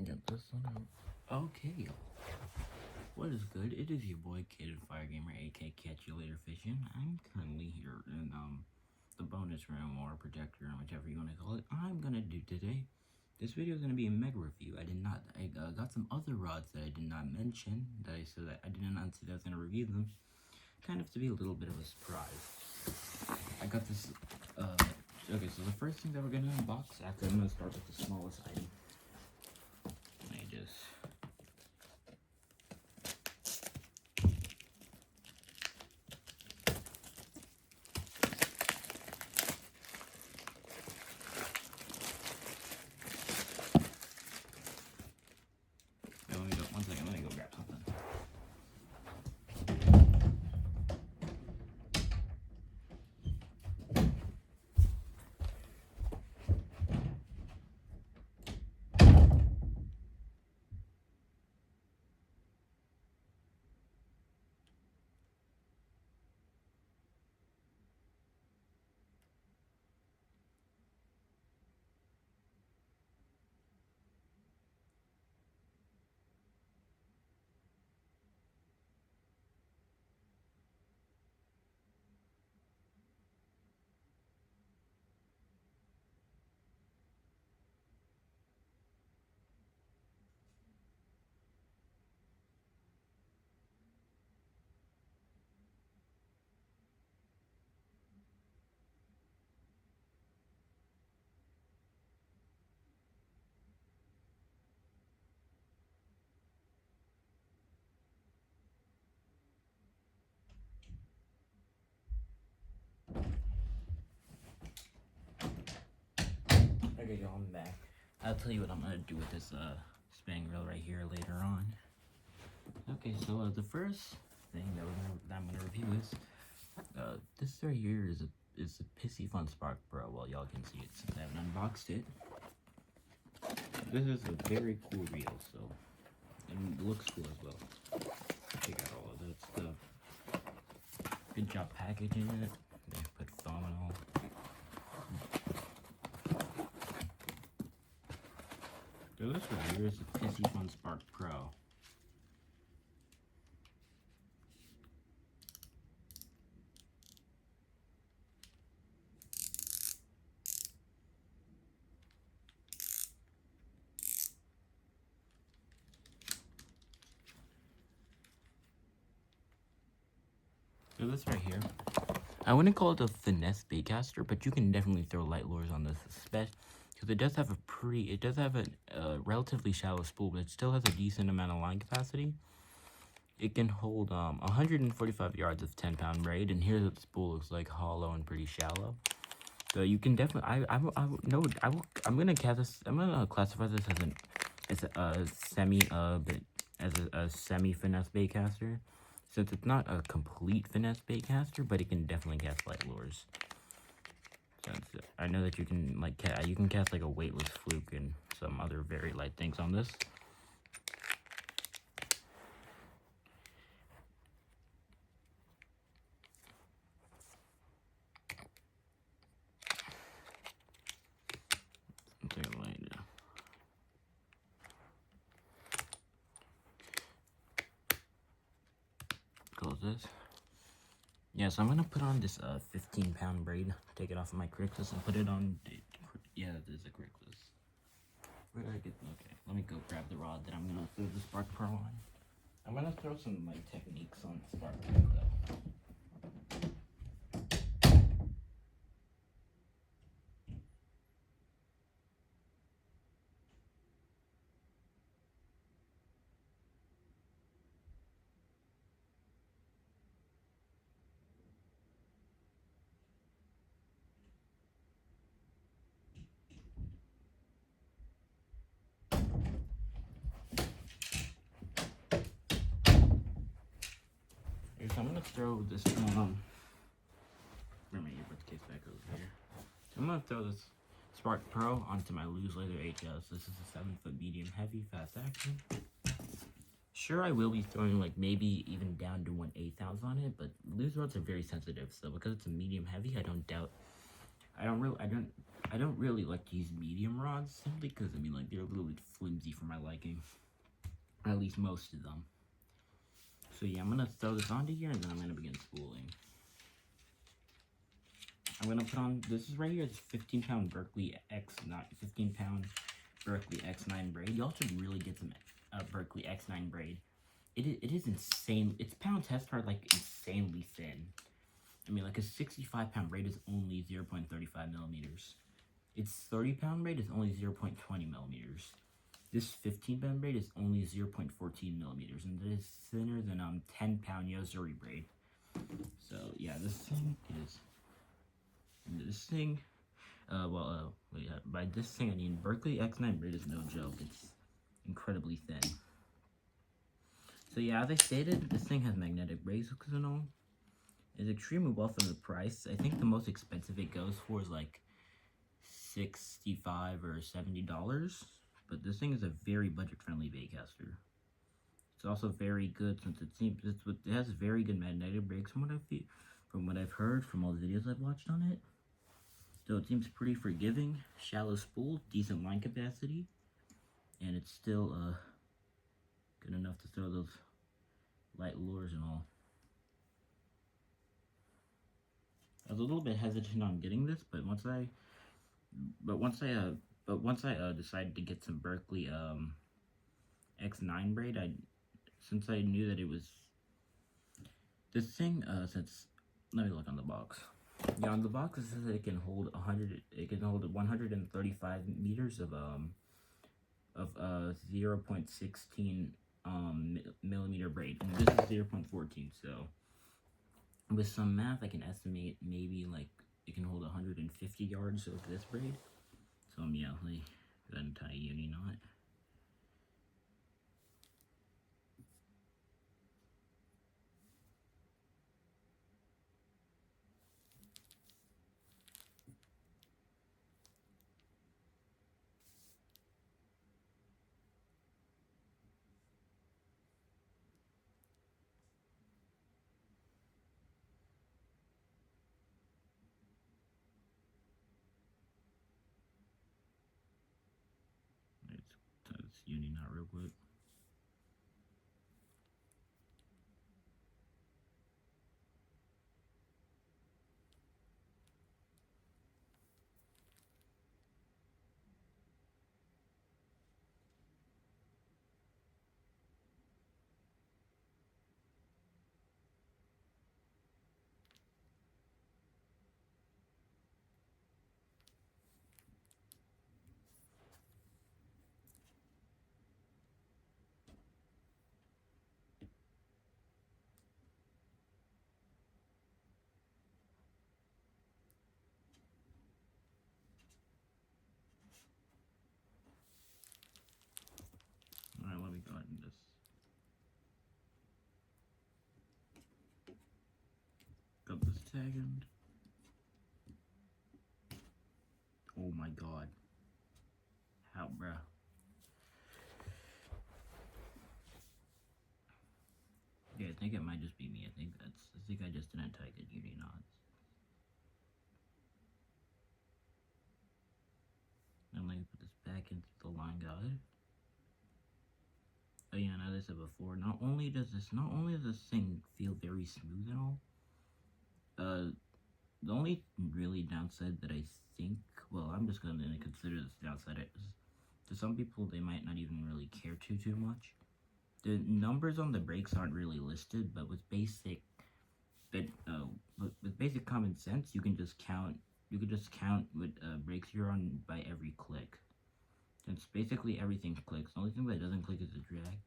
Get this one out. Okay, y'all. What is good? It is your boy Kid Fire Gamer, aka Catch You Later Fishing. I'm currently here in the bonus room or projector room, whichever you want to call it. I'm gonna do today. This video is gonna be a mega review. I got some other rods that I did not mention that I said that I didn't announce that I was gonna review them, kind of to be a little bit of a surprise. I got this. Okay, so the first thing that we're gonna unbox. Actually, I'm gonna start with the smallest item. Let me just. Let me go. One second. Let me go grab something. Okay, y'all, I'm back. I'll tell you what I'm gonna do with this spinning reel right here later on. Okay, so the first thing that I'm gonna review is this right here is a Piscifun Spark Pro. Well, y'all can see it since I haven't unboxed it. This is a very cool reel, so and it looks cool as well. Check out all of that stuff. Good job packaging it. They put foam and all. So this right here is a Piscifun Spark Pro. So this right here, I wouldn't call it a finesse baitcaster, but you can definitely throw light lures on this, especially because it does have a relatively shallow spool, but it still has a decent amount of line capacity. It can hold 145 yards of 10-pound braid, and here's what the spool looks like, hollow and pretty shallow. So you can definitely, I'm gonna classify this as a semi finesse baitcaster, since it's not a complete finesse baitcaster, but it can definitely cast light lures. Since I know that you can cast like a weightless fluke and some other very light things on this. Close this. Yeah, so I'm gonna put on this 15-pound braid, take it off of my Crixus and put it on. Yeah, this is a Crixus. Where did I get? Okay, let me go grab the rod that I'm gonna throw the Spark Pro on. I'm gonna throw some like techniques on Spark Pro though. So I'm gonna throw this bring my earbuds case back over here. So I'm gonna throw this Spark Pro onto my Lose Laser HS. This is a 7-foot medium heavy fast action. Sure, I will be throwing like maybe even down to 1/8 ounce on it, but Lose rods are very sensitive, so because it's a medium heavy, I don't doubt I don't really like to use medium rods simply because I mean like they're a little bit flimsy for my liking. At least most of them. So yeah, I'm gonna throw this onto here and then I'm gonna begin spooling. I'm gonna put on, this is right here, it's 15-pound Berkley X9, 15-pound Berkley X9 braid. Y'all should really get some Berkley X9 braid. It is insane. Its pound test are like insanely thin. I mean, like a 65-pound braid is only 0.35 millimeters. Its 30-pound braid is only 0.20 millimeters. This 15-pound braid is only 0.14 millimeters, and it is thinner than 10-pound Yo-Zuri braid. So yeah, this thing is. By this thing I mean Berkley X9 braid is no joke. It's incredibly thin. So yeah, as I stated, this thing has magnetic brake hooks and all. It's extremely well for the price. I think the most expensive it goes for is like $65 or $70. But this thing is a very budget-friendly baitcaster. It's also very good since it has very good magnetic brakes from what I've heard from all the videos I've watched on it. So it seems pretty forgiving, shallow spool, decent line capacity, and it's still good enough to throw those light lures and all. I was a little bit hesitant on getting this, but once I decided to get some Berkley X9 braid, since I knew that it was this thing, let me look on the box. Yeah, on the box it says it can hold 135 meters of 0.16 millimeter braid, and this is 0.14. So with some math, I can estimate maybe like it can hold 150 yards of this braid. So yeah, like then tie a uni knot. Let's tie this uni knot real quick. Alright, let me go ahead and just cut this tag end. Oh my god. How, bruh. Yeah, I think it might just be me. I think I just didn't tie good uni knots. Now let me put this back into the line guide. Oh yeah, and as I said before, not only does this thing feel very smooth and all, the only really downside that I think, well, I'm just gonna consider this downside, is to some people they might not even really care too much. The numbers on the brakes aren't really listed, but with basic common sense, you can just count what brakes you're on by every click. Since basically everything clicks. The only thing that doesn't click is the drag.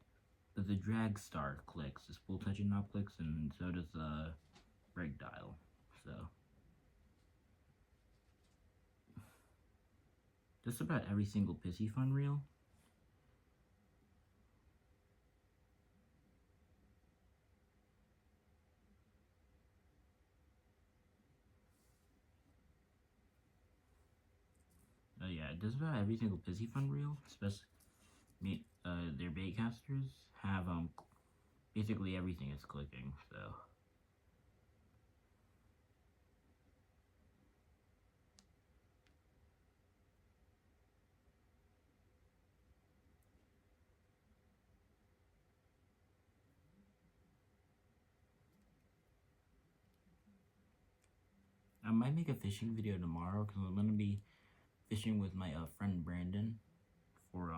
But the drag star clicks, the spool touching knob clicks, and so does the brake dial. So just about every single Pissy Fun reel. Yeah, just about every single Pissy Fun reel, especially their baitcasters have basically everything is clicking. So might make a fishing video tomorrow because I'm gonna be fishing with my friend Brandon for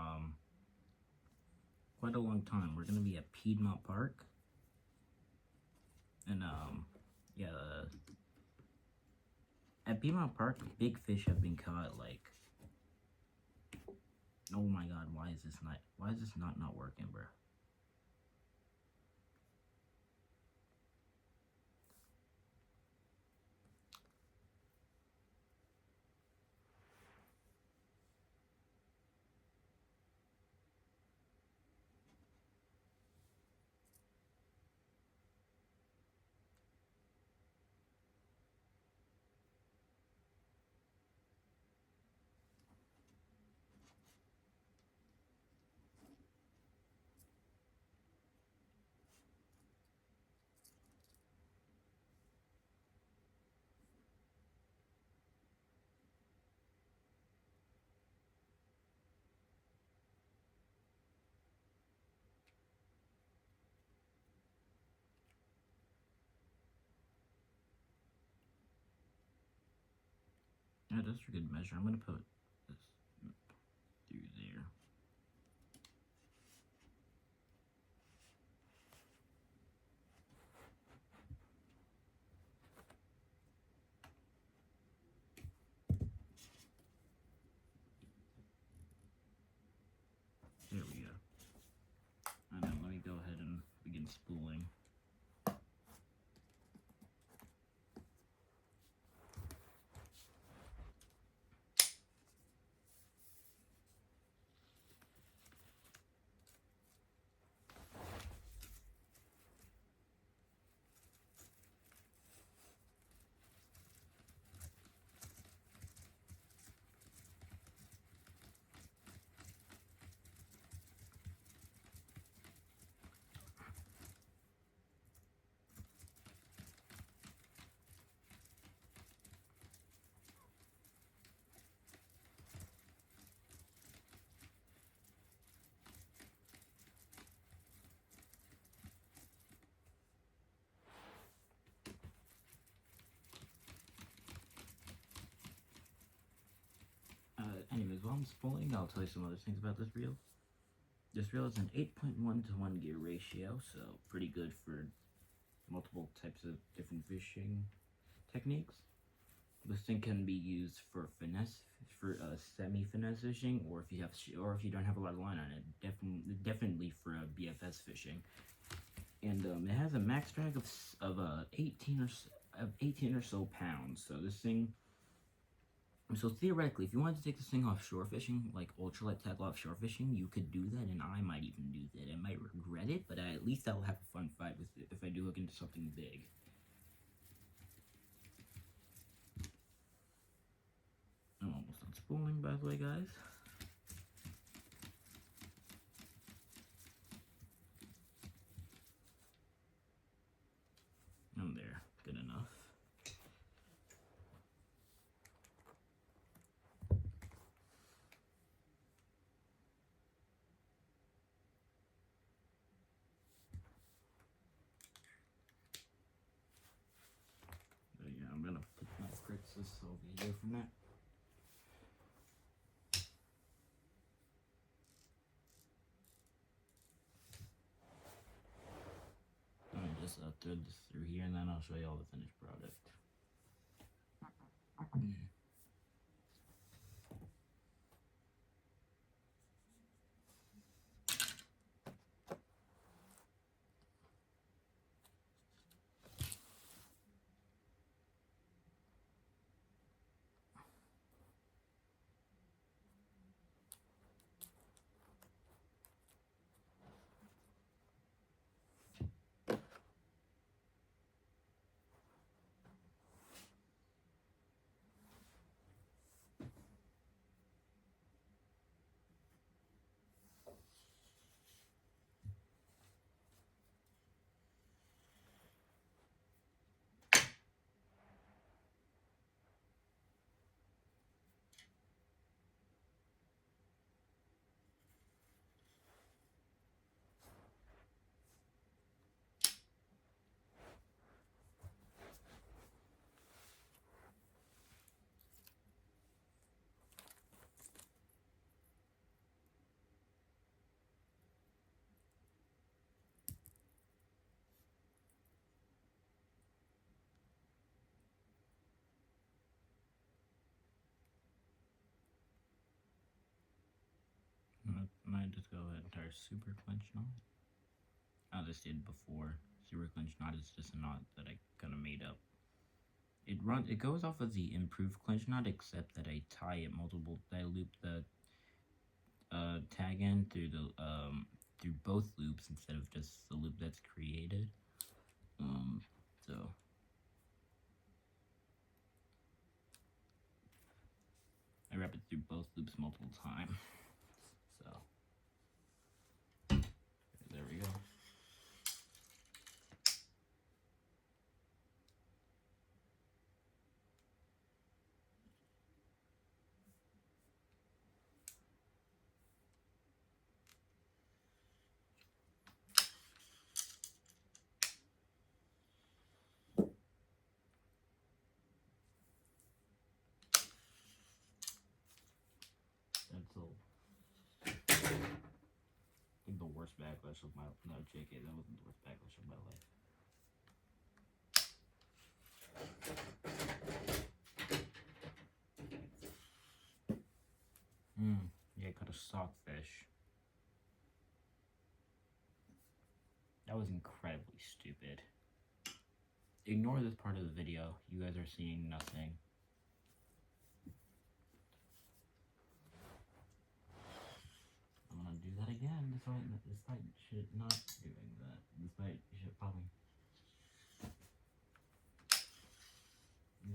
quite a long time. We're gonna be at Piedmont Park, and yeah, at Piedmont Park, big fish have been caught. Like, oh my God, why is this not working, bro? Yeah, that's a good measure. I'm gonna put this through there. There we go. And then let me go ahead and begin spooling. Anyways, while I'm spooling, I'll tell you some other things about this reel. This reel is an 8.1 to 1 gear ratio, so pretty good for multiple types of different fishing techniques. This thing can be used for finesse, for semi-finesse fishing, or if you don't have a lot of line on it, definitely for BFS fishing. And it has a max drag of 18 or so pounds. So this thing. So theoretically, if you wanted to take this thing offshore fishing, like ultralight tackle offshore fishing, you could do that, and I might even do that. I might regret it, but at least I'll have a fun fight with it if I do look into something big. I'm almost done spooling, by the way, guys. I'm there. Good enough. But yeah, I'm gonna put my Fritz's over here from that. Let me just thread this through here, and then I'll show you all the finished product. might just go ahead and try super clench knot. I just did before. Super clench knot is just a knot that I kind of made up. It goes off of the improved clench knot, except that I tie it multiple. I loop the tag in through the through both loops instead of just the loop that's created. So I wrap it through both loops multiple times. So there we go. That's I think the worst backlash of my life. No, JK, that wasn't the worst backlash of my life. Yeah, cut a stockfish. That was incredibly stupid. Ignore this part of the video. You guys are seeing nothing. I'm gonna do that again. Despite shit not doing that. Despite shit probably.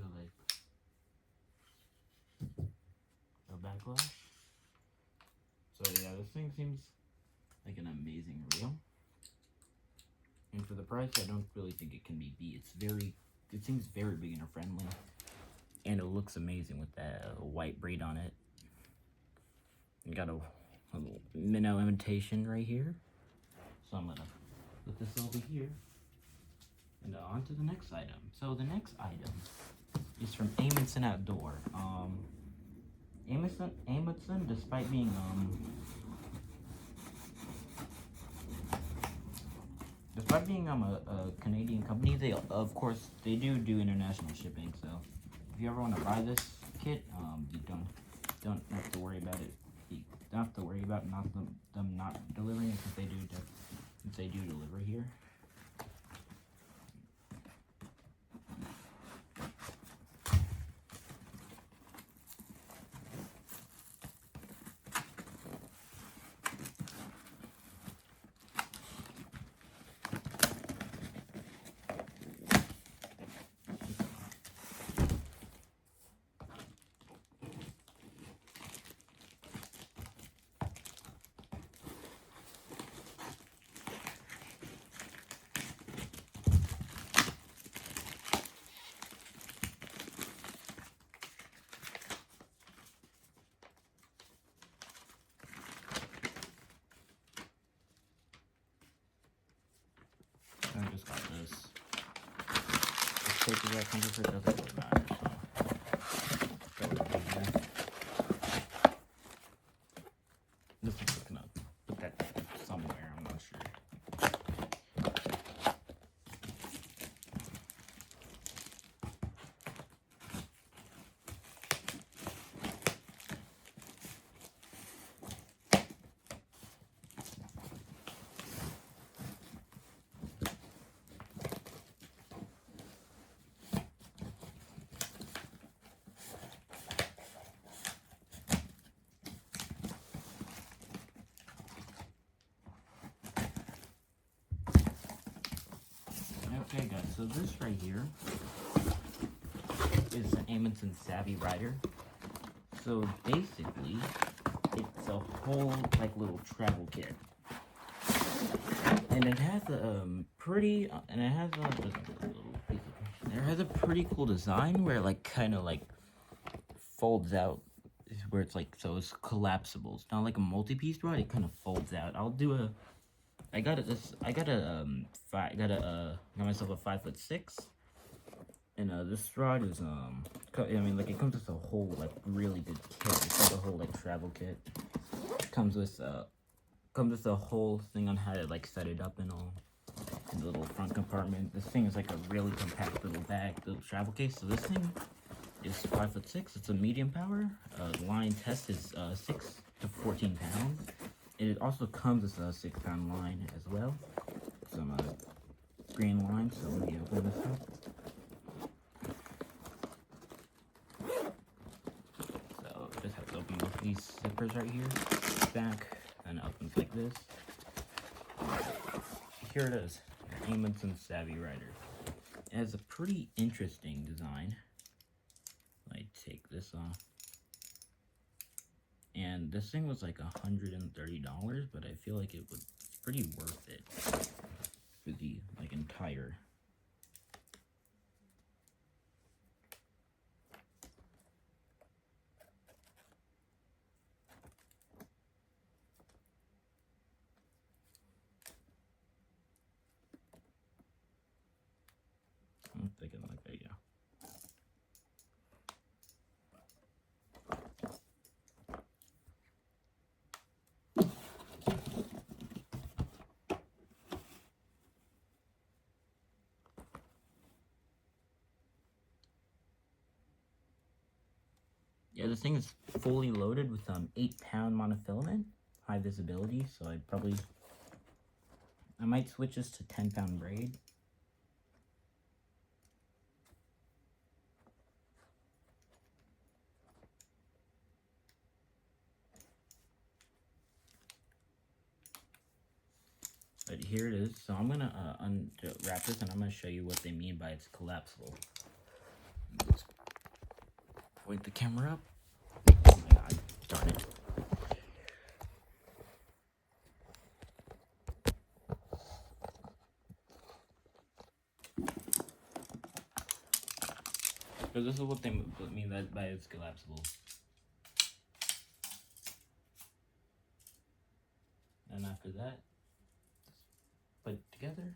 Like a backlash. So yeah, this thing seems like an amazing reel. And for the price, I don't really think it can be beat. It seems very beginner friendly. And it looks amazing with that white braid on it. You got a little minnow imitation right here. So I'm gonna put this over here. And on to the next item. So the next item is from Amundsen Outdoor. Amundsen, despite being a Canadian company, they of course they do international shipping. So if you ever want to buy this kit, you don't have to worry about it. You don't have to worry about them not delivering it since they do deliver here. I just got this. This tape is at 100%, doesn't really matter, so. This is just gonna put that somewhere, I'm not sure. Okay guys, so this right here is an Amundsen Savvy Rider. So basically, it's a whole like little travel kit. And it has a pretty, and it has just a little piece of, it has a pretty cool design where it like kind of like folds out, where it's like, so it's collapsible. It's not like a multi-piece rod, it kind of folds out. I got myself a 5'6", and this rod is I mean, like, it comes with a whole like really good kit. It's like a whole like travel kit. It comes with a whole thing on how to like set it up and all, in the little front compartment. This thing is like a really compact little bag, little travel case. So this thing is 5'6". It's a medium power. The line test is 6 to 14 pounds. It also comes with a 6-pound line as well. Some green line, so let me open this up. So this has to open both these zippers right here, back, and it opens like this. Here it is, Amundsen Savvy Rider. It has a pretty interesting design. Let me take this off. And this thing was like $130, but I feel like it was pretty worth it for the like entire. I'm thinking like that, yeah. Yeah, this thing is fully loaded with 8-pound monofilament, high visibility, so I might switch this to 10-pound braid. But here it is. So I'm gonna unwrap this and I'm gonna show you what they mean by it's collapsible. Let's point the camera up. Oh my god, darn it. So this is what they mean by it's collapsible. And after that, put it together.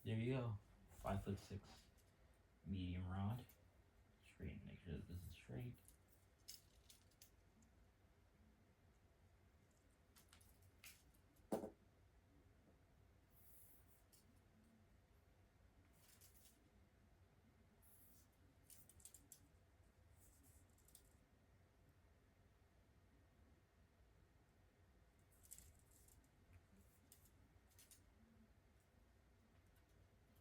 There you go. 5'6" medium rod. Straight. Make sure that this is straight.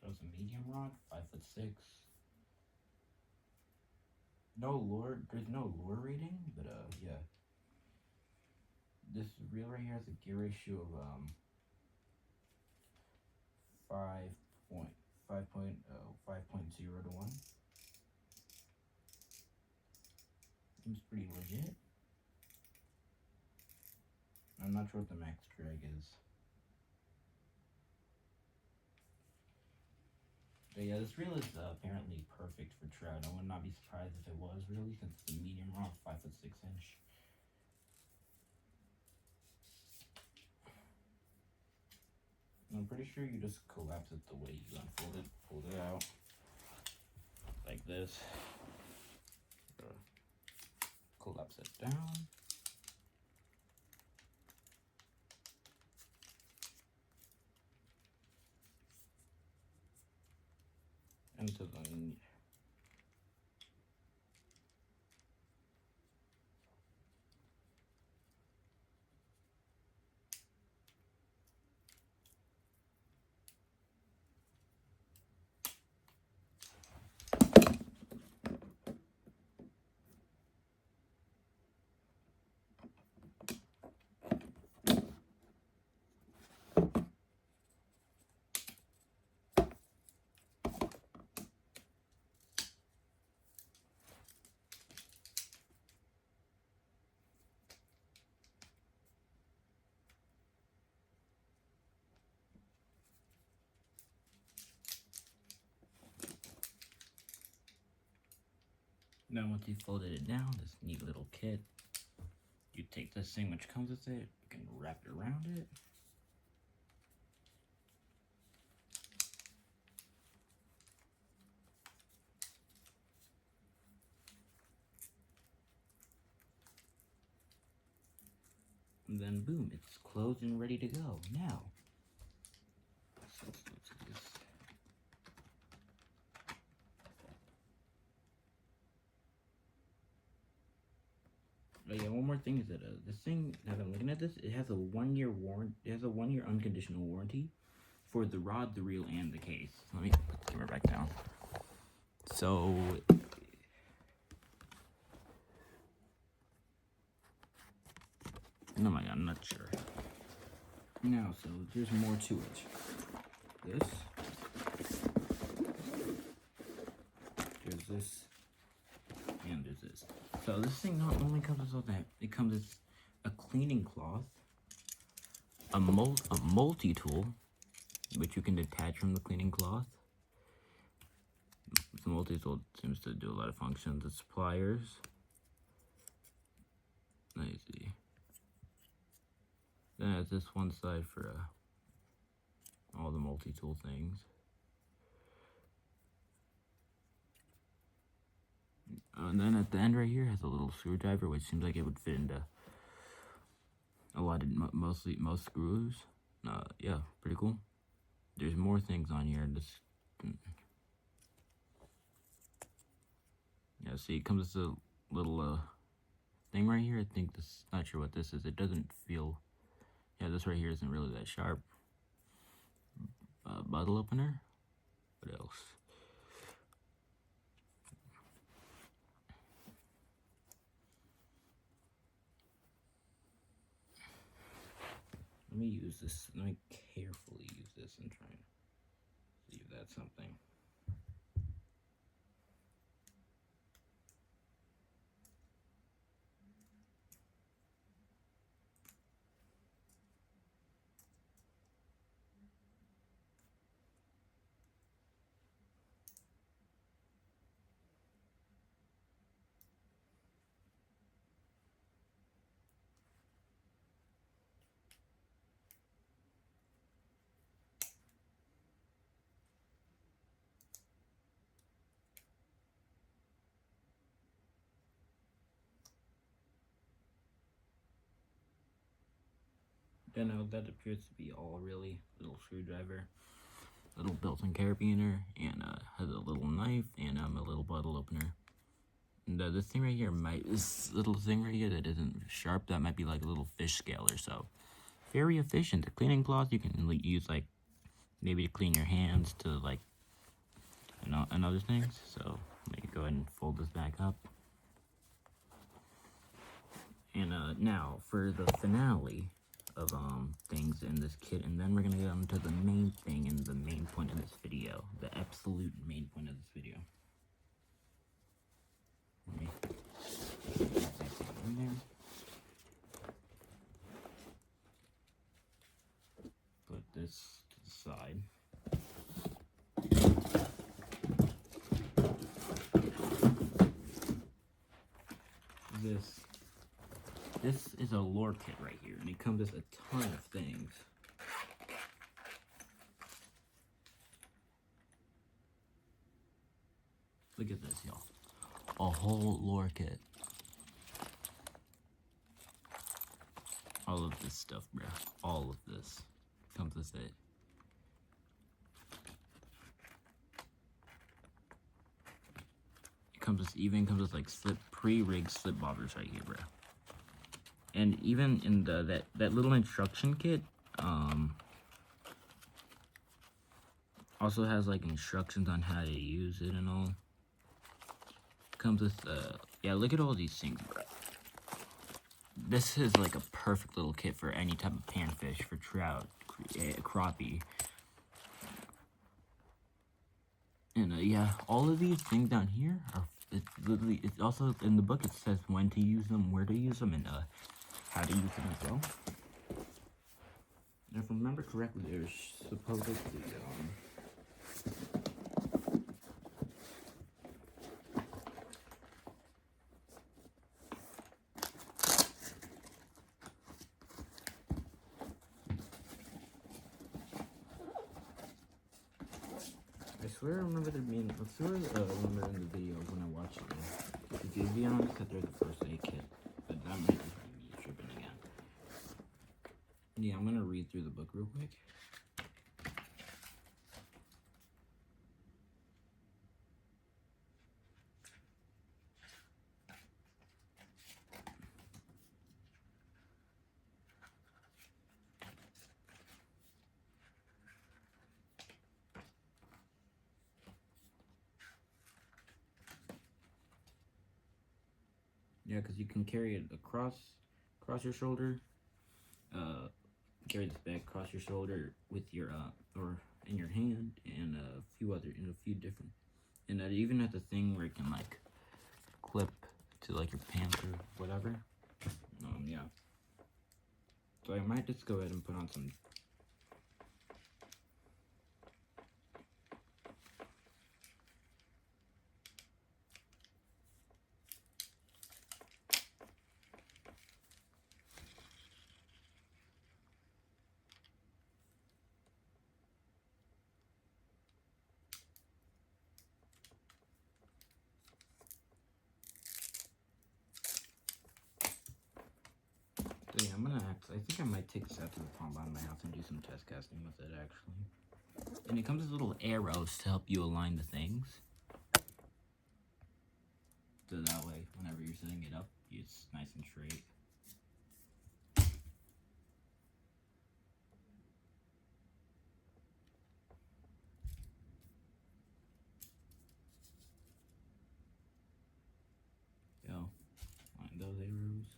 So it's a medium rod, 5'6". No lure. There's no lure rating, but yeah. This reel right here has a gear ratio of 5.0 to 1. Seems pretty legit. I'm not sure what the max drag is. But yeah, this reel is apparently perfect for trout. I would not be surprised if it was really, since it's a medium rod, 5'6" inch. I'm pretty sure you just collapse it the way you unfold it, pull it out like this, collapse it down, into the Now once you folded it down, this neat little kit, you take this thing which comes with it, you can wrap it around it. And then boom, it's closed and ready to go. Now, so let's do this. Oh yeah, one more thing is that this thing, as I'm looking at this, it has a 1-year warrant. It has a 1-year unconditional warranty for the rod, the reel, and the case. Let me put the camera back down. So, oh my god, I'm not sure. Now, so there's more to it. This, there's this, and there's this. So this thing not only comes with all that, it comes with a cleaning cloth, a multi-tool, which you can detach from the cleaning cloth. The multi-tool seems to do a lot of functions. It's pliers. Let me see. Then it has this one side for all the multi-tool things. And then at the end right here has a little screwdriver, which seems like it would fit into a lot of most screws. Yeah, pretty cool. There's more things on here. Yeah, see, it comes with a little thing right here. I think this, not sure what this is. It doesn't feel, yeah, this right here isn't really that sharp. Bottle opener. What else? Let me use this. Let me carefully use this and try and see if that's something. Yeah, no, that appears to be all really. Little screwdriver, little built-in carabiner, and has a little knife and a little bottle opener. And this thing right here this little thing right here that isn't sharp, that might be like a little fish scale or so. Very efficient. The cleaning cloth you can use like maybe to clean your hands, to like and other things. So let me go ahead and fold this back up. And now for the finale of things in this kit, and then we're gonna get on to the main thing and the main point of this video, the absolute main point of this video. Let me put that in there. Put this to the side. This is a lore kit right here, and it comes with a ton of things. Look at this, y'all. A whole lore kit. All of this stuff, bro. All of this comes with it. It comes with like pre-rigged slip bobbers right here, bro. And even in that little instruction kit, also has like instructions on how to use it and all. Comes with yeah, look at all these things, bro. This is like a perfect little kit for any type of panfish, for trout, crappie. And yeah, all of these things down here are, it's also in the book, it says when to use them, where to use them, and how to use them as well. And if I remember correctly, there's supposedly I swear I remember there being, I swear I remember in the video when I watched it, the Davion cut through the first aid kit, but that might be me tripping again. Yeah, I'm gonna read through the book real quick. Yeah, because you can carry it across your shoulder. Carry this bag across your shoulder with your or in your hand, and a few different, and it even has a thing where it can like clip to like your pants or whatever. Yeah. So I might just go ahead and put on some. So yeah, I think I might take this out to the pond behind my house and do some test casting with it actually. And it comes with little arrows to help you align the things. So that way, whenever you're setting it up, it's nice and straight. Yo, line those arrows.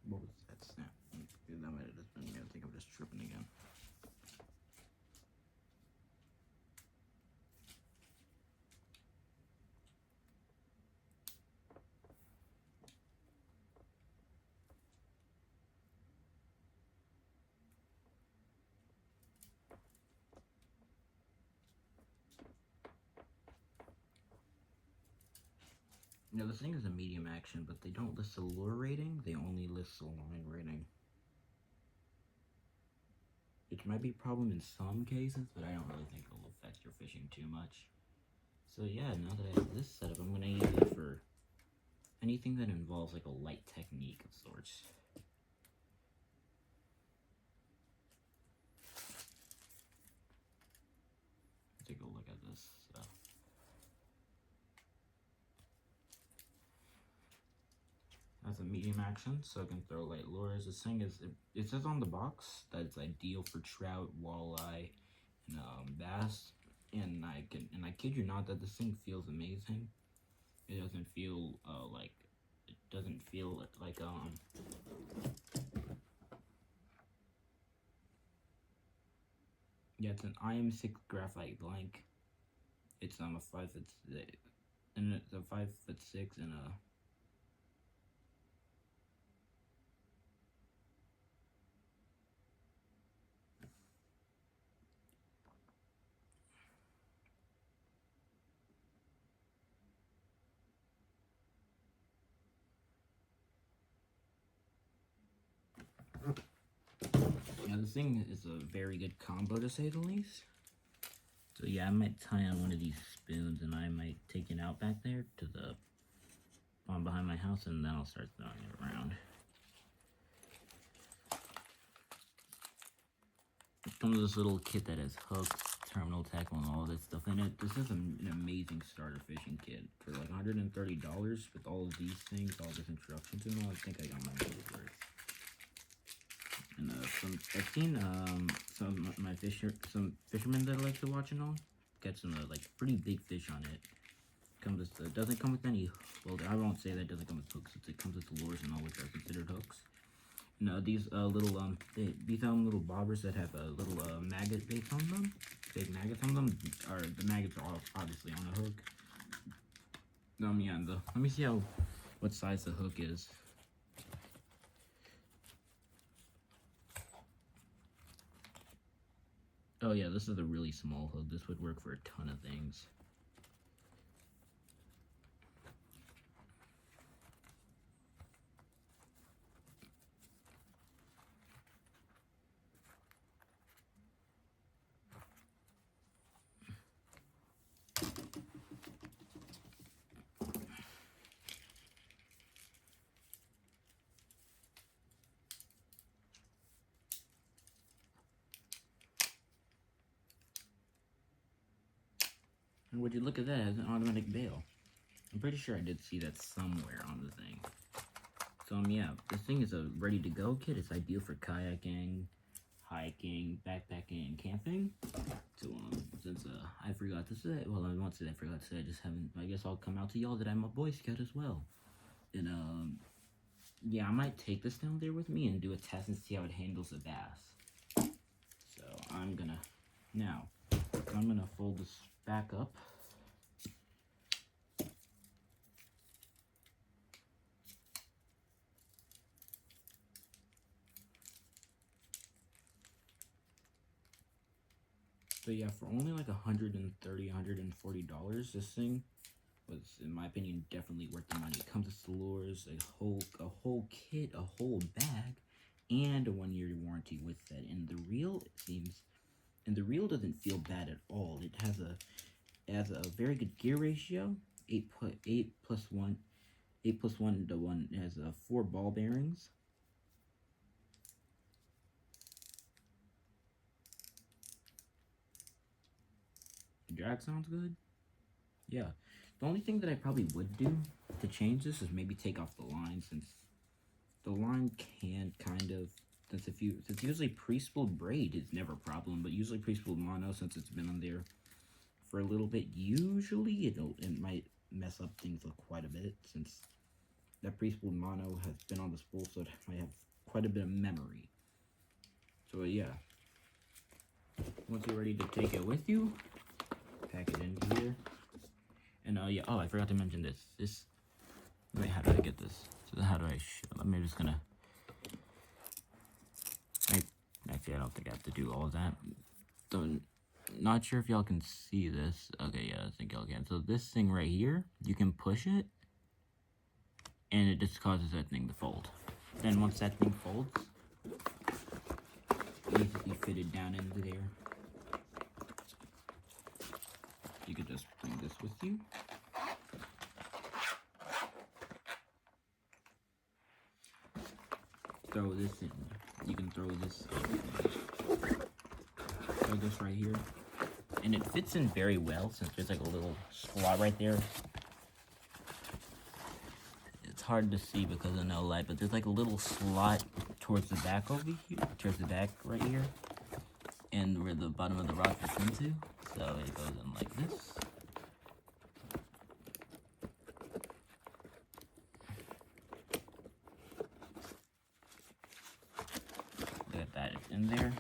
What was that snap? That might have just been me. I think I'm just tripping again. You know, this thing is a medium action, but they don't list the lure rating, they only list the line rating. Which might be a problem in some cases, but I don't really think it'll affect your fishing too much. So yeah, now that I have this setup, I'm gonna use it for anything that involves like a light technique of sorts. Take a look at this. That's a medium action, so I can throw light lures. This thing is, it says on the box that it's ideal for trout, walleye, and bass. And I kid you not that this thing feels amazing. It doesn't feel yeah, it's an IM6 graphite blank. It's a 5'6", and it's a 5'6" and a. Yeah, this thing is a very good combo to say the least. So yeah, I might tie on one of these spoons and I might take it out back there to the pond behind my house, and then I'll start throwing it around. It comes with this little kit that has hooks, terminal tackle, and all this stuff in it. This is an amazing starter fishing kit for like $130 with all of these things, all this instructions and all. I think I got my money's worth. And I've seen some fishermen that I like to watch and all get some like pretty big fish on it. Doesn't come with any. Well, I won't say that it doesn't come with hooks. It comes with lures and all, which are considered hooks. No, these little these little bobbers that have little maggot baits on them, big maggots on them, are the maggots are obviously on a hook. Yeah, let me see what size the hook is. Oh yeah, this is a really small hook. This would work for a ton of things. And would you look at that as an automatic bail? I'm pretty sure I did see that somewhere on the thing. So yeah, this thing is a ready-to-go kit. It's ideal for kayaking, hiking, backpacking, and camping. So since I forgot to say, well, I won't say I forgot to say, I just haven't. I guess I'll come out to y'all that I'm a Boy Scout as well. And yeah, I might take this down there with me and do a test and see how it handles a bass. So I'm gonna fold this back up. So yeah, for only like $130, $140, this thing was, in my opinion, definitely worth the money. It comes with lures, a whole kit, a whole bag, and a 1-year warranty with that. And the reel, it seems, and the reel doesn't feel bad at all. It has a very good gear ratio, 8 plus 1 to 1. It has 4 ball bearings. Drag sounds good. Yeah. The only thing that I probably would do to change this is maybe take off the line, since the line can kind of, since usually pre-spooled braid is never a problem, but usually pre-spooled mono, since it's been on there for a little bit, usually it might mess up things quite a bit, since that pre-spooled mono has been on the spool, so it might have quite a bit of memory. So yeah, once you're ready to take it with you, pack it into here. And yeah, oh, I forgot to mention this. Wait, how do I get this? So how do I I'm just gonna, actually I don't think I have to do all of that. So, not sure if y'all can see this. Okay, yeah, I think y'all can. So this thing right here, you can push it, and it just causes that thing to fold. Then once that thing folds, it needs to be fitted down into there. You could just bring this with you. Throw this in. You can throw this right here. And it fits in very well, since there's like a little slot right there. It's hard to see because of no light, but there's like a little slot towards the back over here, towards the back right here, and where the bottom of the rod fits into. So it goes in like this. Look at that, it's in there.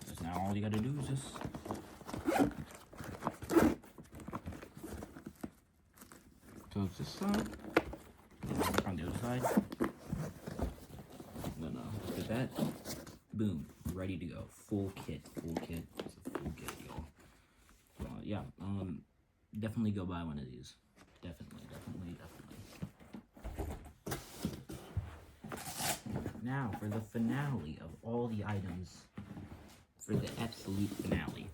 So now all you gotta do is just close this side, on the other side. Then look at that. Boom, ready to go. Full kit. It's a full kit, y'all. Yeah, definitely go buy one of these. Definitely. Now, for the finale of all the items, for the absolute finale.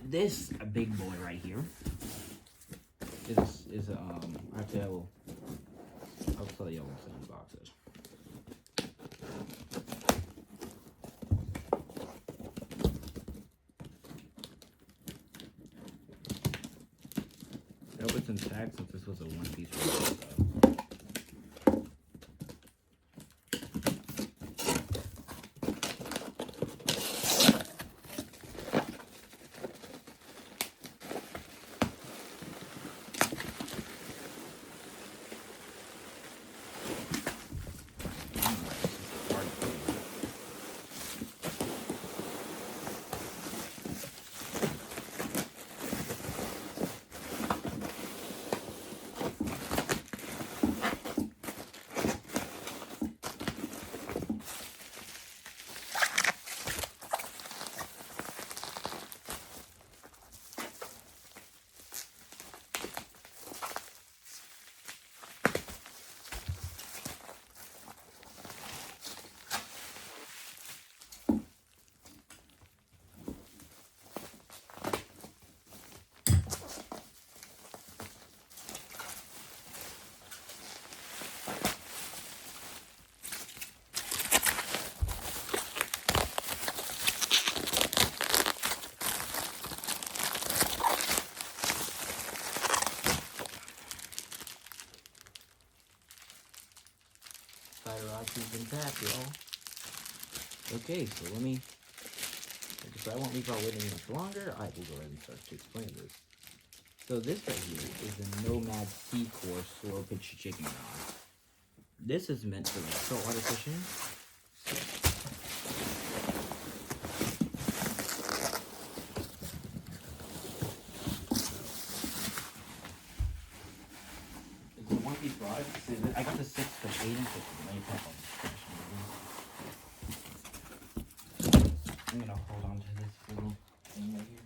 This big boy right here is actually I'll tell you what's in the boxes. I hope it's intact, since this was a one-piece release, is intact, y'all. Okay, so let me, so I won't leave y'all waiting much longer. I will go ahead and start to explain this. So this right here is a Nomad C-Core slow pitch jigging rod. This is meant for like saltwater fishing. It's a one-piece rod. I got the 6'8" inch. I'm gonna hold on to this little thing right here.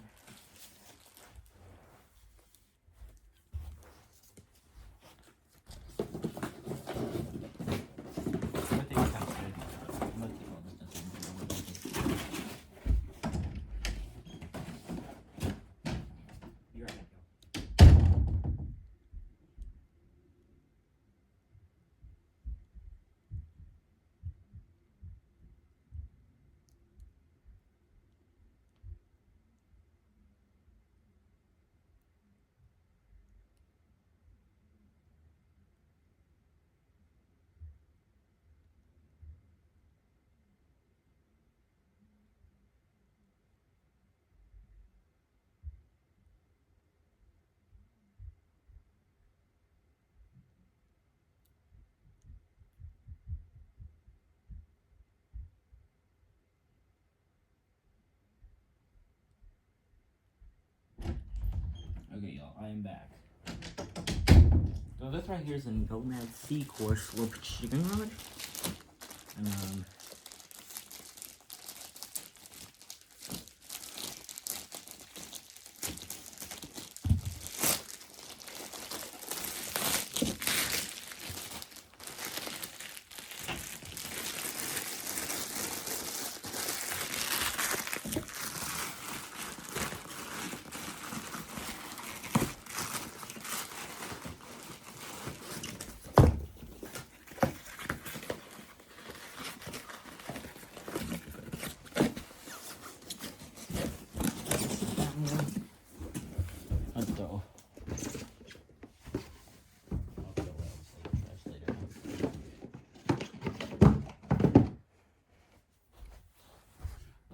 Okay, y'all, I am back. So this right here is a Nomad C-Core slow pitch jigging rod.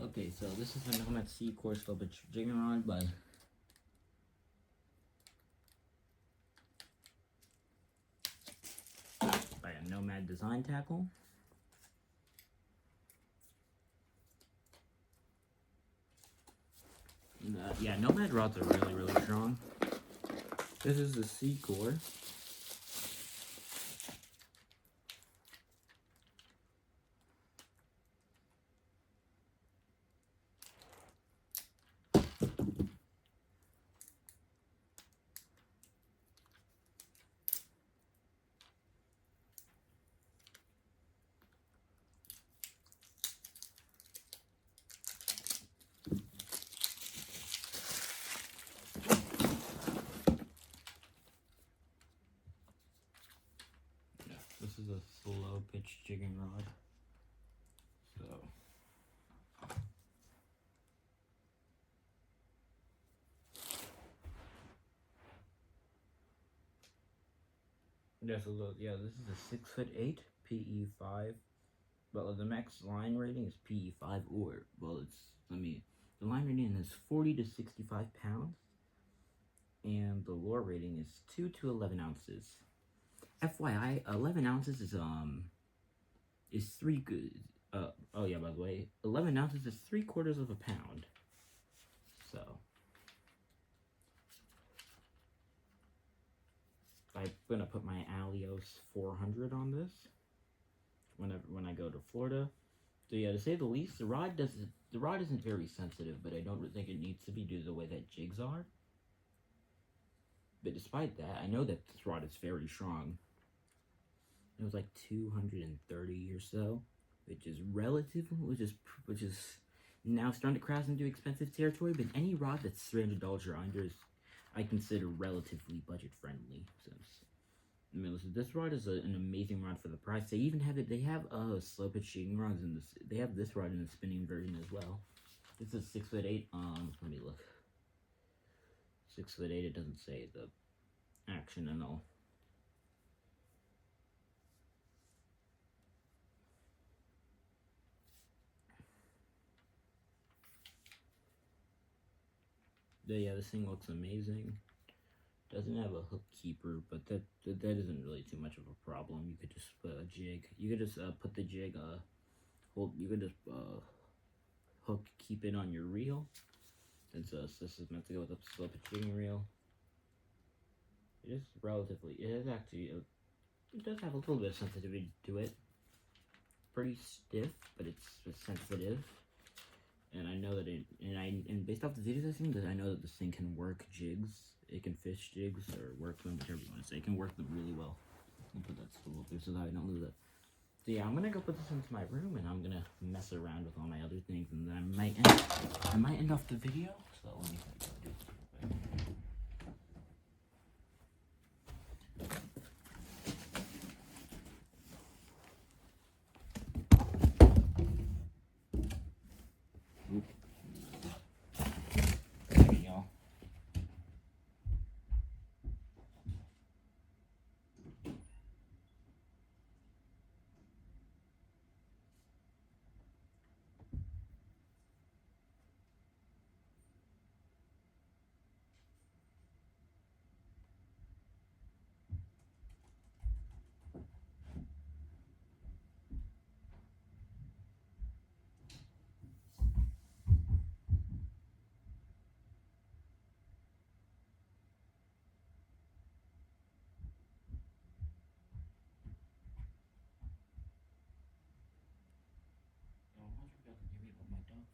Okay, so this is the Nomad C-Core slow pitch jigging rod by a Nomad design tackle. Yeah, Nomad rods are really, really strong. This is the C-Core. This is a slow pitch jigging rod. So yeah, so this is a 6'8" PE5. Well, the max line rating is PE5, or the line rating is 40 to 65 pounds, and the lure rating is 2 to 11 ounces. FYI, 11 ounces is 3 good. Oh yeah, by the way, 11 ounces is 3/4 of a pound. So I'm gonna put my Alios 400 on this when I go to Florida. So yeah, to say the least, the rod isn't very sensitive, but I don't think it needs to be due to the way that jigs are. But despite that, I know that this rod is very strong. It was like 230 or so, which is now starting to cross into expensive territory. But any rod that's $300 or under is, I consider, relatively budget friendly. Since I mean, listen, this rod is an amazing rod for the price. They even have it. They have slow pitch jigging rods in this. They have this rod in the spinning version as well. This is 6'8". Let me look. 6'8". It doesn't say the action and all. this thing looks amazing. Doesn't have a hook keeper, but that isn't really too much of a problem. You could just put a jig. You could just put the jig. You could just hook keep it on your reel. This is meant to go with the slip jigging reel. It is relatively. It is actually. It does have a little bit of sensitivity to it. Pretty stiff, but it's sensitive. And I know that and based off the videos I've seen, that I know that this thing can work jigs. It can fish jigs or work them, whichever you want to say. It can work them really well. I'll put that spool up there so that I don't lose it. So yeah, I'm gonna go put this into my room and I'm gonna mess around with all my other things, and then I might end off the video. So let me do this real quick.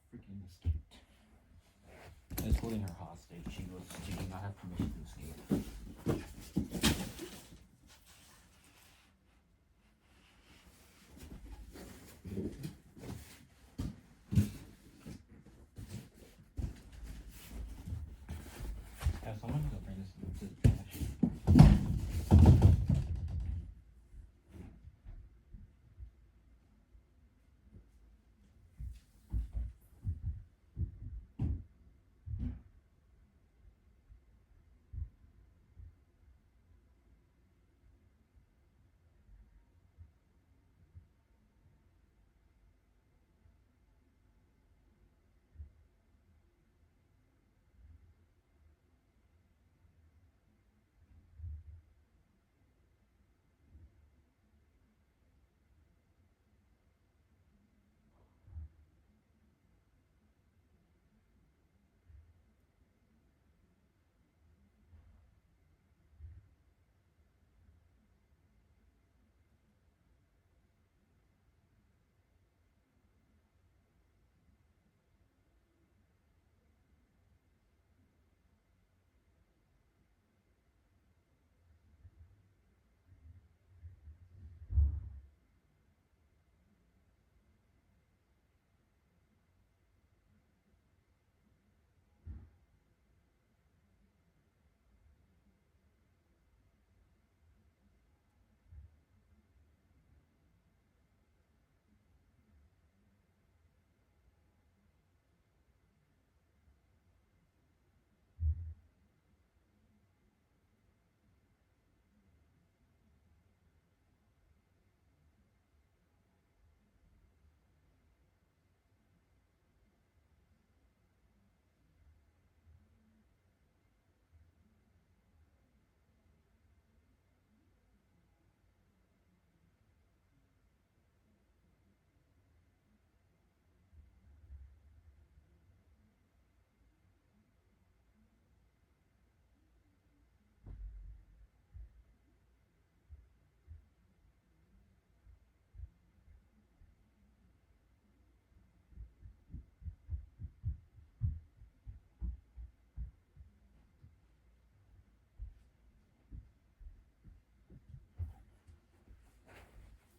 Freaking escaped. I was holding her hostage. She did not have permission to escape. Yeah, someone has to bring this to the trash.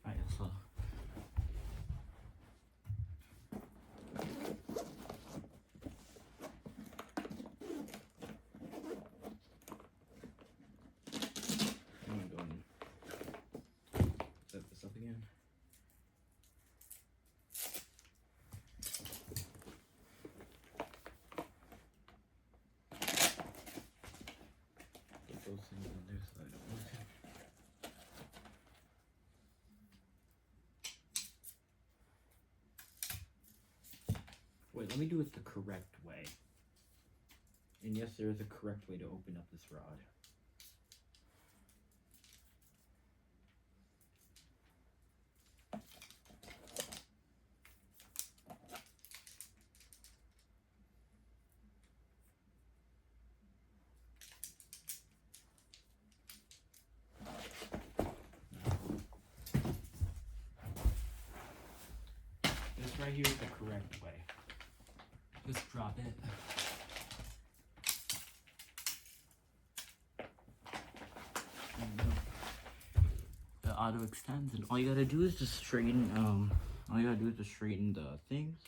I also. I'm gonna go and set this up again. Get those things in there so I don't lose it. Wait, let me do it the correct way. And yes, there is a correct way to open up this rod. This right here is the correct way. Just drop it. The auto extends, and all you gotta do is just straighten. All you gotta do is just straighten the things.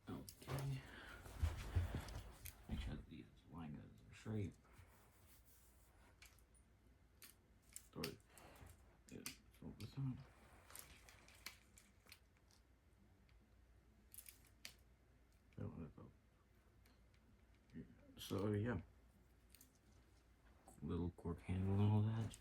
Okay. Make sure that these line guides are straight. Throw it. Throw this on. So yeah, little cork handle and all that.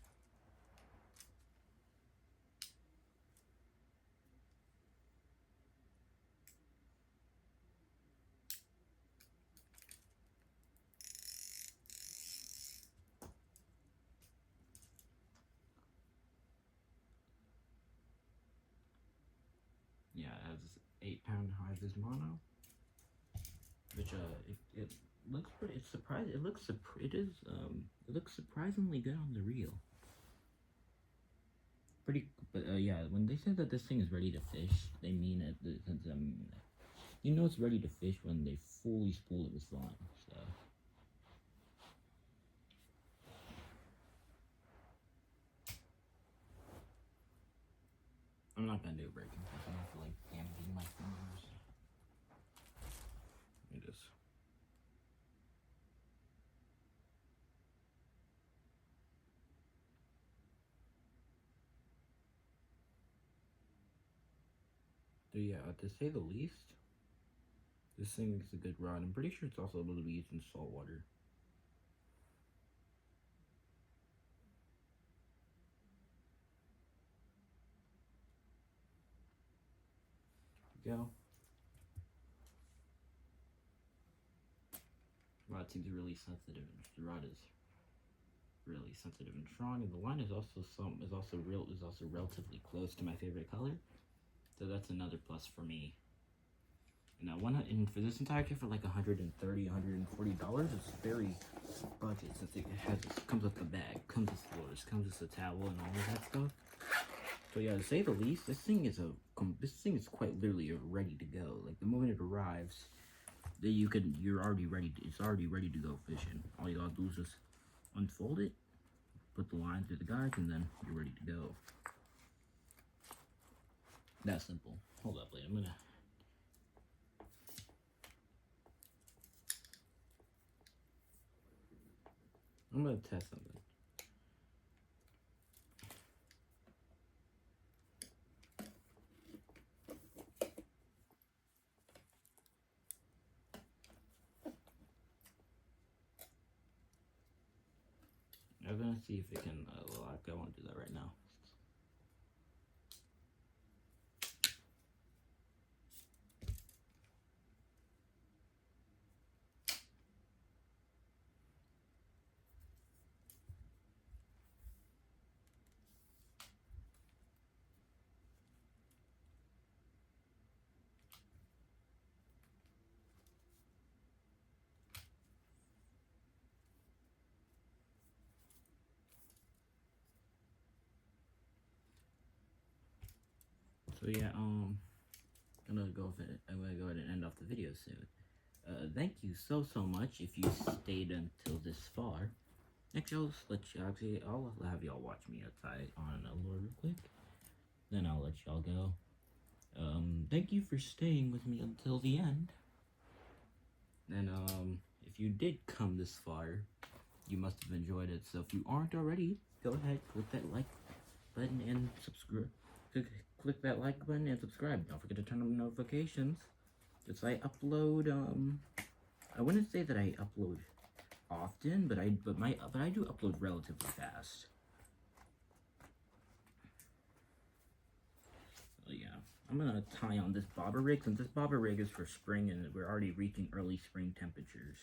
Yeah, it has 8-pound high-vis mono, which it looks pretty. It's surprising. It looks it looks surprisingly good on the reel. Pretty, but yeah, when they say that this thing is ready to fish, they mean it. You know it's ready to fish when they fully spool it with line. So. I'm not gonna do a breaking test. I don't feel like damaging my fingers. It is. But yeah, to say the least, this thing is a good rod. I'm pretty sure it's also able to be used in salt water. Go. Rod seems really sensitive. The rod is really sensitive and strong, and the line is also relatively close to my favorite color. So that's another plus for me. And for this entire kit for like $130, $140, it's very budget since it comes with the bag, comes with floors, comes with the towel and all of that stuff. So yeah, to say the least, this thing is quite literally ready to go. Like the moment it arrives, you're already ready. It's already ready to go fishing. All you gotta do is just unfold it, put the line through the guides, and then you're ready to go. That simple. Hold up, wait. I'm gonna test something. I'm gonna see if it can lock. I won't do that right now. So yeah, I'm gonna go ahead and end off the video soon. Thank you so much if you stayed until this far. Next, I'll have y'all watch me outside on a lure real quick. Then I'll let y'all go. Thank you for staying with me until the end. And if you did come this far, you must have enjoyed it. So if you aren't already, go ahead, click that like button and subscribe. Click that like button and subscribe. Don't forget to turn on notifications. Because I upload, I wouldn't say that I upload often, but I do upload relatively fast. So yeah, I'm gonna tie on this bobber rig, since this bobber rig is for spring and we're already reaching early spring temperatures.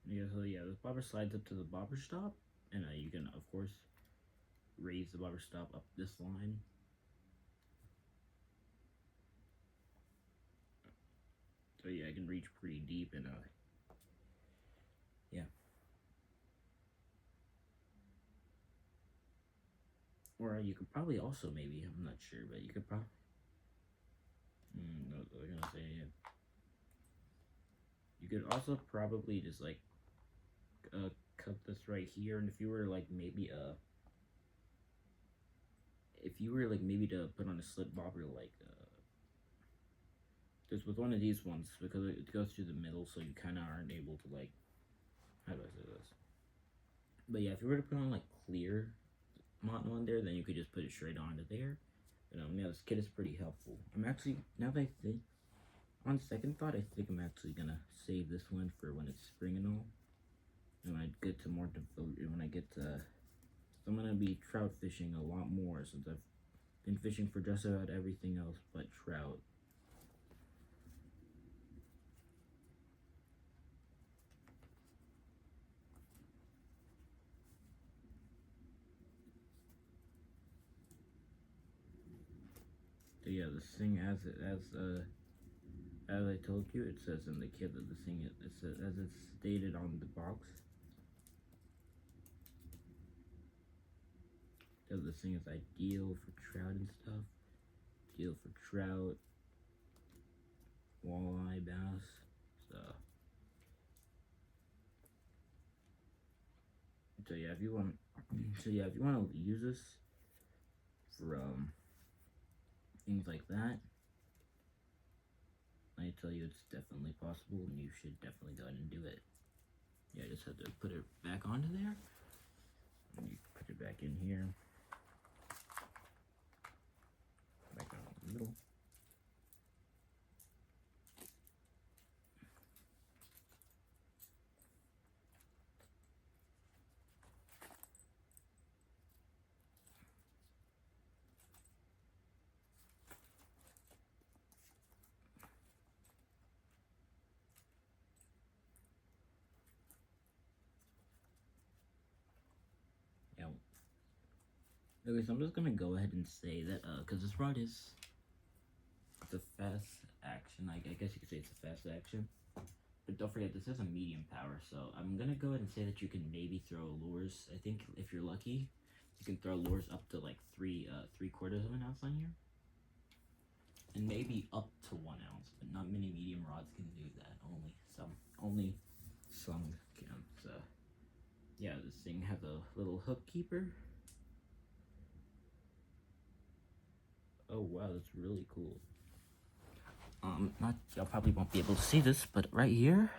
Yeah, so yeah, this bobber slides up to the bobber stop, and you can, of course, raise the bobber stop up this line. So yeah, I can reach pretty deep, and yeah. Or you could probably also maybe, I'm not sure, but you could probably, no, I was gonna say, yeah. You could also probably just like cut this right here, and if you were like maybe to put on a slip bobber like just with one of these ones, because it goes through the middle, so you kind of aren't able to like, how do I say this? But yeah, if you were to put on like clear mono on there, then you could just put it straight onto there. But yeah, this kit is pretty helpful. I'm actually, now that I think, on second thought, I think I'm actually gonna save this one for when it's spring and all. And when I get to more I'm gonna be trout fishing a lot more, since I've been fishing for just about everything else but trout. So yeah, this thing, as I told you, it says in the kit that this thing, it says, as it's stated on the box, that this thing is ideal for trout and stuff. Ideal for trout, walleye, bass, so yeah, if you want to use this for things like that, I tell you it's definitely possible, and you should definitely go ahead and do it. Yeah, I just have to put it back onto there, and you put it back in here, back on the middle. Okay, so I'm just gonna go ahead and say that, because this rod it's a fast action. I guess you could say it's a fast action. But don't forget, this is a medium power, so I'm gonna go ahead and say that you can maybe throw lures. I think if you're lucky, you can throw lures up to like 3/4 of an ounce on here, and maybe up to 1 ounce. But not many medium rods can do that. Only some can. So yeah, this thing has a little hook keeper. Oh wow, that's really cool. Y'all probably won't be able to see this, but right here,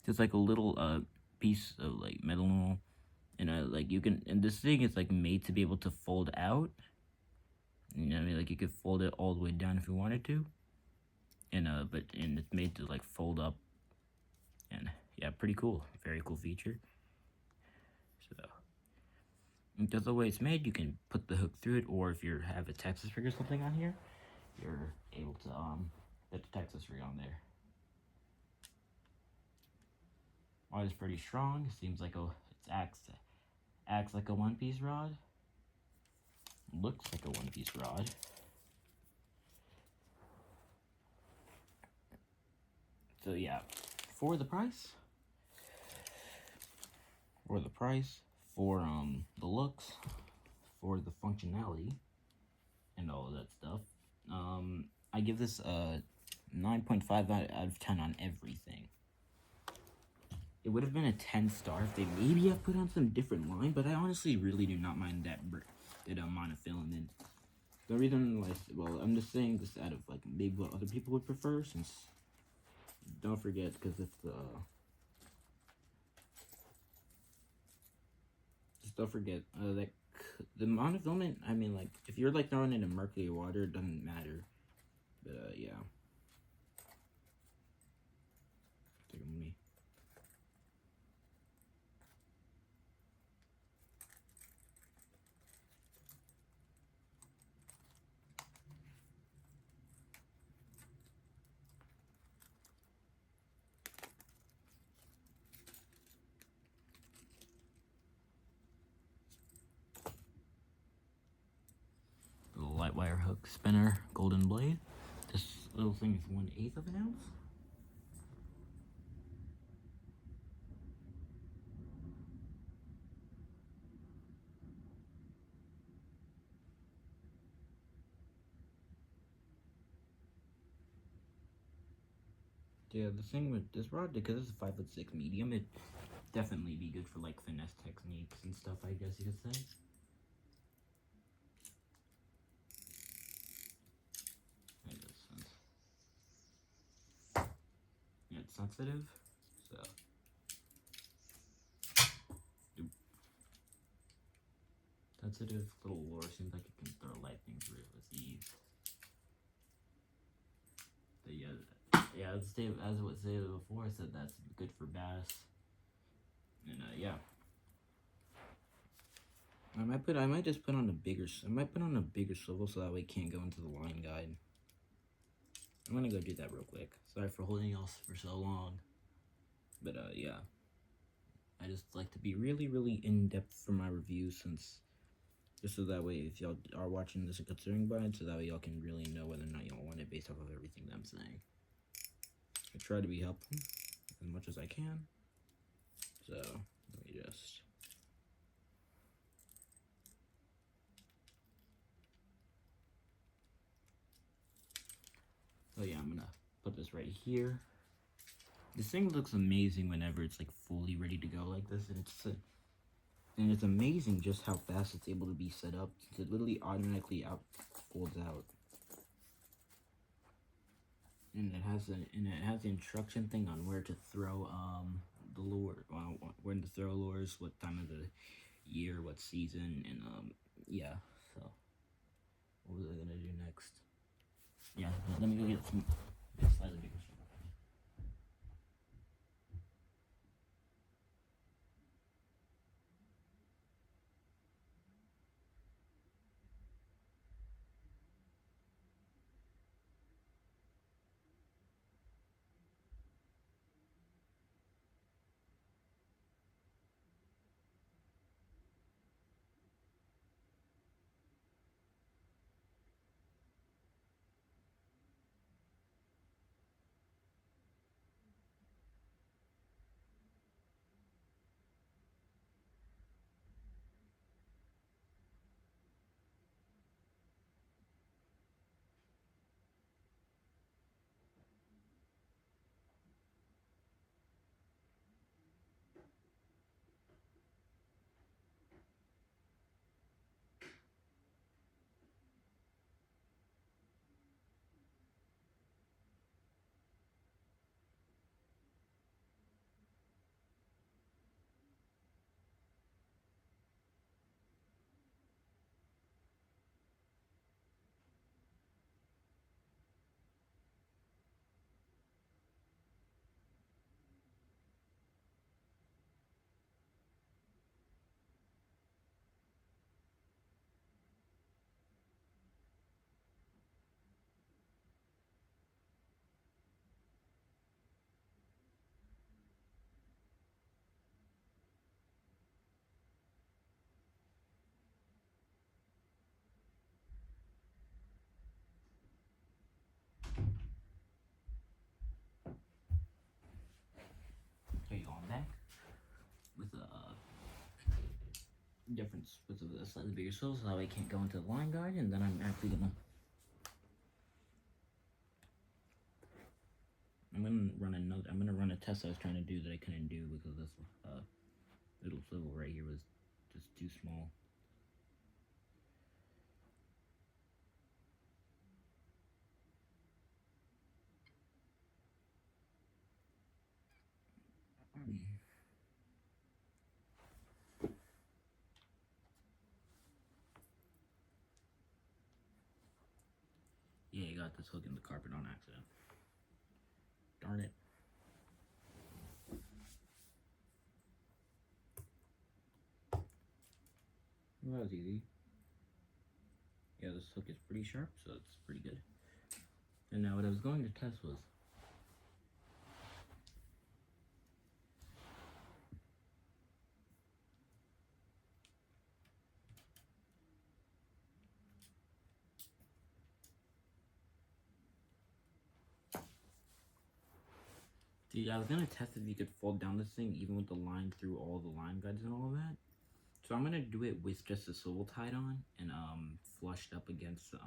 there's like a little piece of like metal, and like you can, and this thing is like made to be able to fold out. You know what I mean? Like you could fold it all the way down if you wanted to. and it's made to like fold up, and yeah, pretty cool. Very cool feature. So because the way it's made, you can put the hook through it, or if you have a Texas rig or something on here, you're able to put the Texas rig on there. Rod is pretty strong. Seems like it acts like a one-piece rod. Looks like a one-piece rod. So yeah, for the price, for the looks, for the functionality, and all of that stuff, I give this a 9.5 out of 10 on everything. It would have been a 10-star if they maybe have put on some different line, but I honestly really do not mind that monofilament. The reason, like, well, I'm just saying this out of like maybe what other people would prefer, since don't forget, because if just don't forget like the monofilament. I mean, like if you're like throwing it in murky water, it doesn't matter. But yeah. Take a me. Little light wire hook spinner, golden blade. This little thing is 1/8 of an ounce. Yeah, the thing with this rod, because it's a 5'6" medium, it definitely be good for like finesse techniques and stuff, I guess you could say. Yeah, it's sensitive, so sensitive little lure. Seems like you can throw lightning through it with ease. But yeah, as I was saying before, I said that's good for bass, and yeah. I might just put on a bigger swivel so that way it can't go into the line guide. I'm gonna go do that real quick. Sorry for holding y'all for so long, but yeah. I just like to be really, really in depth for my reviews, since just so that way if y'all are watching this and considering buying it, so that way y'all can really know whether or not y'all want it based off of everything that I'm saying. I try to be helpful as much as I can. So let me just. Oh yeah, I'm gonna put this right here. This thing looks amazing whenever it's like fully ready to go like this, and it's amazing just how fast it's able to be set up. It literally automatically folds out, and it has the instruction thing on where to throw the lure, when to throw lures, what time of the year, what season, and yeah. So what was I gonna do next? Yeah, let me go get some slightly bigger stuff. with a difference with a slightly bigger swivel, so that way I can't go into the line guide, and then I'm actually gonna I'm gonna run a test I was trying to do that I couldn't do because this little swivel right here was just too small. Yeah, I got this hook in the carpet on accident. Darn it. Well, that was easy. Yeah, this hook is pretty sharp, so it's pretty good. And now what I was going to test was I was gonna test if you could fold down this thing even with the line through all the line guides and all of that. So I'm gonna do it with just a swivel tied on and flushed up against the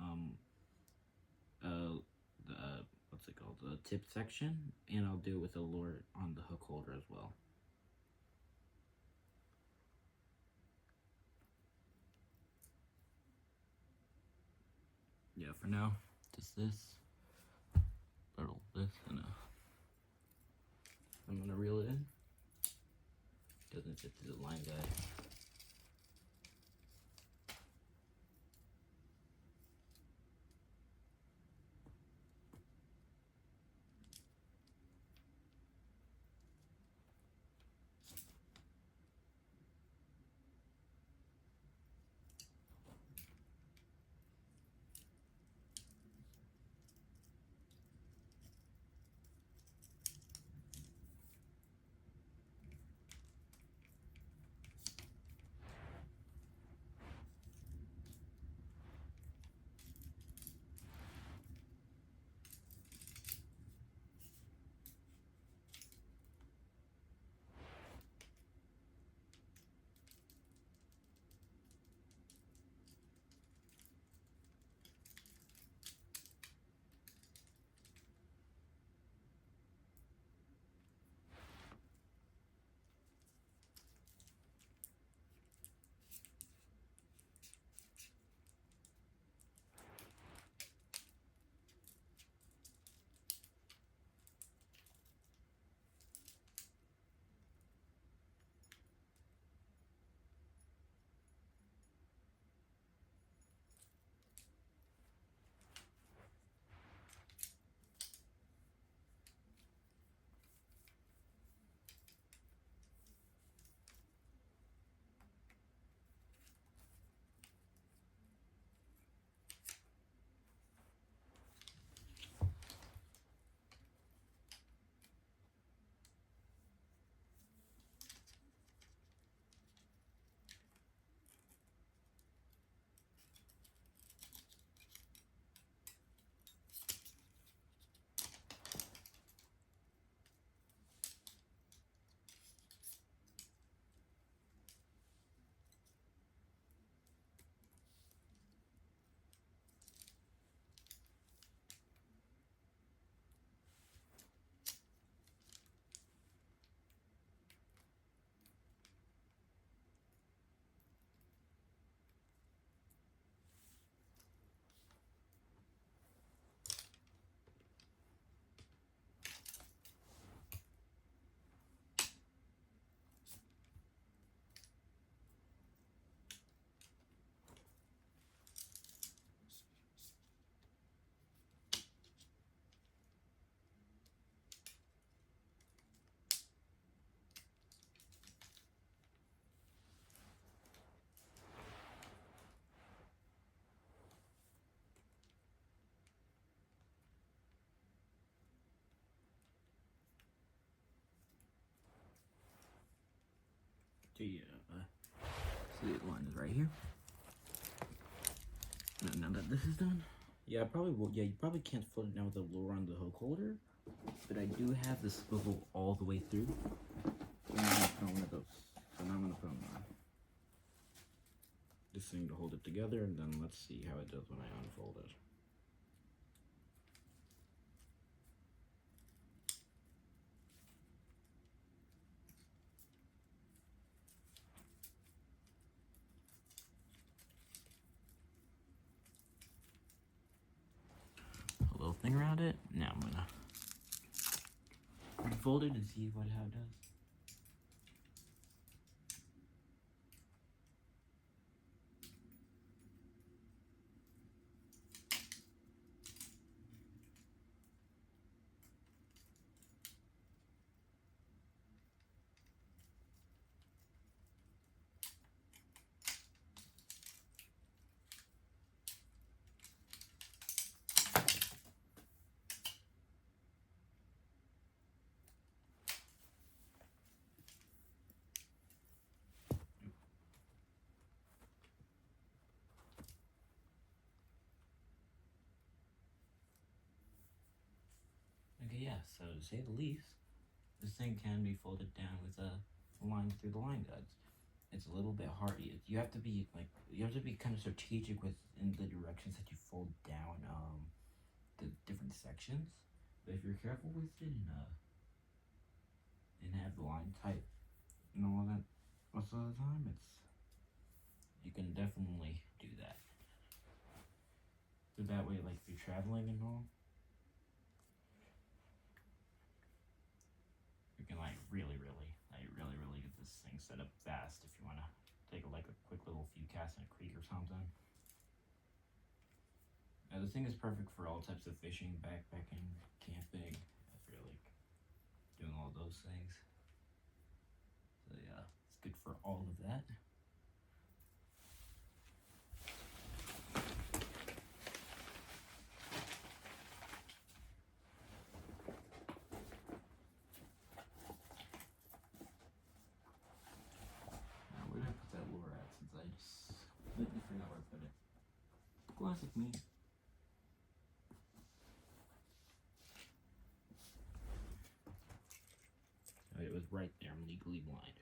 what's it called, the tip section, and I'll do it with a lure on the hook holder as well. Yeah, for now, just this, little this, and I'm gonna reel it in. Doesn't fit through the line guide. So the line is right here. Now that this is done, yeah, I probably will. Yeah, you probably can't float it down with a lure on the hook holder, but I do have the swivel all the way through. I'm gonna put on one of those thing to hold it together, and then let's see how it does when I unfold it. A little thing around it. Now I'm gonna unfold it and see how it does. Okay, yeah, so to say the least, this thing can be folded down with a line through the line guides. It's a little bit hard. You have to be kind of strategic in the directions that you fold down the different sections. But if you're careful with it and have the line tight and all that most of the time, you can definitely do that. So that way, like if you're traveling and all, you can really get this thing set up fast if you want to take a quick little few casts in a creek or something. Now this thing is perfect for all types of fishing, backpacking, camping, if you're like doing all those things. So yeah, it's good for all of that. Completely forgot where I put it. Classic me. It was right there. I'm legally blind.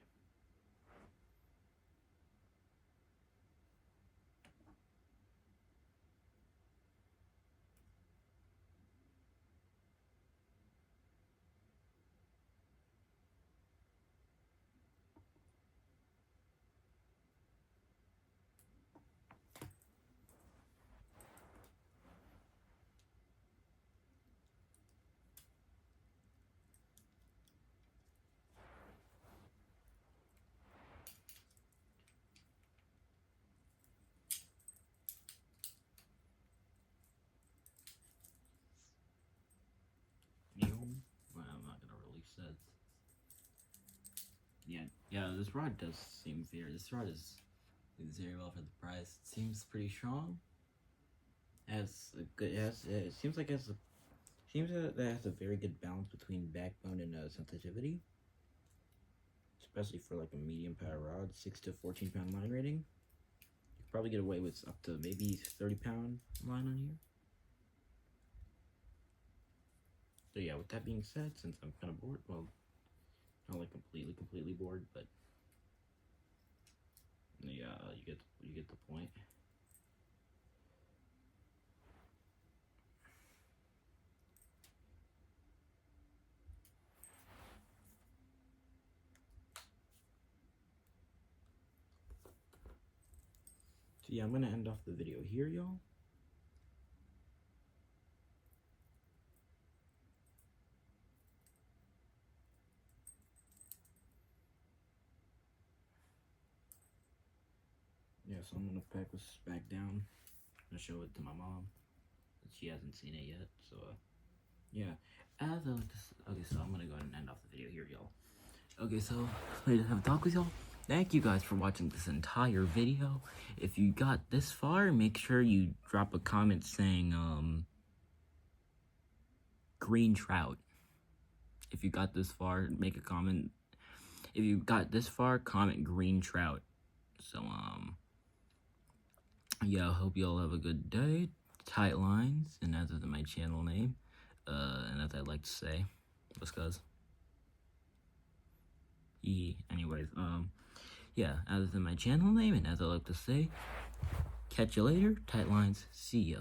Well, I'm not gonna release that. Yeah, this rod does seem fair. This rod is very well for the price. It seems pretty strong. It seems that it has a very good balance between backbone and sensitivity. Especially for like a medium power rod, 6 to 14 pound line rating. You could probably get away with up to maybe 30 pound line on here. So yeah, with that being said, since I'm kind of bored, well, not like completely bored, but yeah, you get the point. So yeah, I'm gonna end off the video here, y'all. Yeah, so I'm gonna pack this back down. I'm gonna show it to my mom. She hasn't seen it yet, so yeah. Okay, so I'm gonna go ahead and end off the video here, y'all. Okay, so I just have a talk with y'all. Thank you guys for watching this entire video. If you got this far, make sure you drop a comment saying green trout. If you got this far, make a comment. If you got this far, comment green trout. So yeah, I hope y'all have a good day. Tight lines, and as is my channel name, and as I like to say, just cause. Anyways, yeah, as is my channel name, and as I like to say, Catch you later. Tight lines. See ya.